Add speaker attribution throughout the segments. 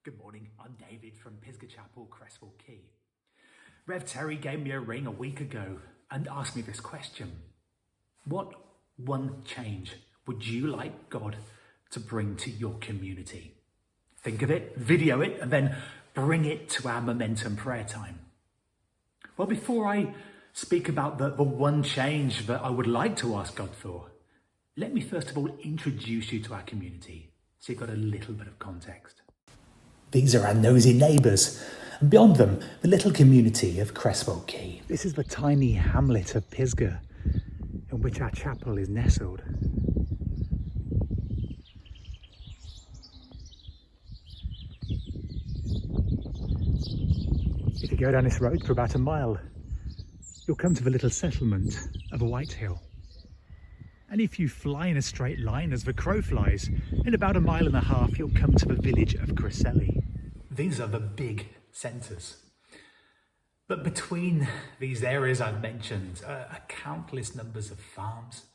Speaker 1: Good morning, I'm David from Pisgah Chapel, Cresswell, Quay. Rev Terry gave me a ring a week ago and asked me this question. What one change would you like God to bring to your community? Think of it, video it, and then bring it to our Momentum prayer time. Well, before I speak about the one change that I would like to ask God for, let me first of all introduce you to our community so you've got a little bit of context. These are our nosy neighbours, and beyond them, the little community of Cresswell Quay. This is the tiny hamlet of Pisgah, in which our chapel is nestled. If you go down this road for about a mile, you'll come to the little settlement of Whitehill. And if you fly in a straight line as the crow flies, in about a mile and a half, you'll come to the village of Cresswell. These are the big centres. But between these areas I've mentioned are countless numbers of farms,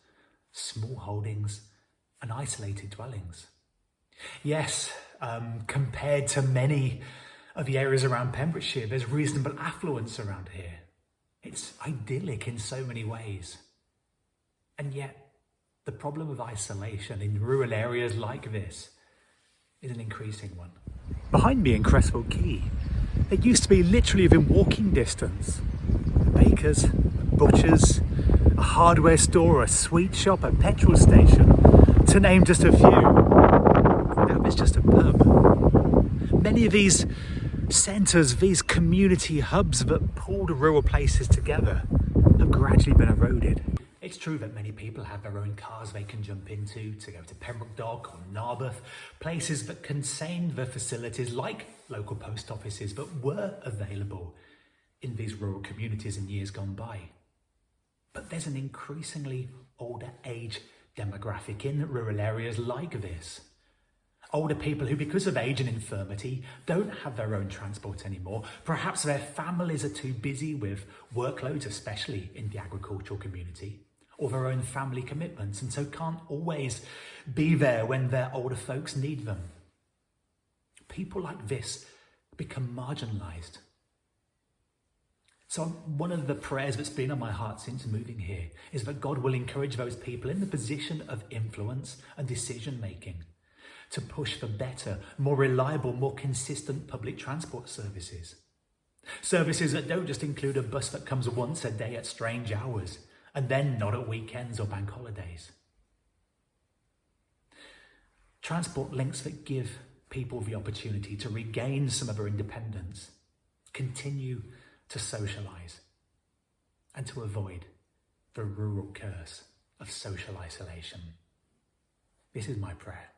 Speaker 1: small holdings and isolated dwellings. Yes, compared to many of the areas around Pembrokeshire, there's reasonable affluence around here. It's idyllic in so many ways. And yet, the problem of isolation in rural areas like this is an increasing one. Behind me in Cresswell Quay, it used to be literally within walking distance. Bakers, butchers, a hardware store, a sweet shop, a petrol station, to name just a few. Now there's just a pub. Many of these centres, these community hubs that pulled rural places together, have gradually been eroded. It's true that many people have their own cars they can jump into to go to Pembroke Dock or Narberth, places that contain the facilities like local post offices that were available in these rural communities in years gone by. But there's an increasingly older age demographic in rural areas like this. Older people who, because of age and infirmity, don't have their own transport anymore. Perhaps their families are too busy with workloads, especially in the agricultural community, or their own family commitments, and so can't always be there when their older folks need them. People like this become marginalised. So one of the prayers that's been on my heart since moving here is that God will encourage those people in the position of influence and decision making to push for better, more reliable, more consistent public transport services. Services that don't just include a bus that comes once a day at strange hours, and then not at weekends or bank holidays. Transport links that give people the opportunity to regain some of their independence, continue to socialise, and to avoid the rural curse of social isolation. This is my prayer.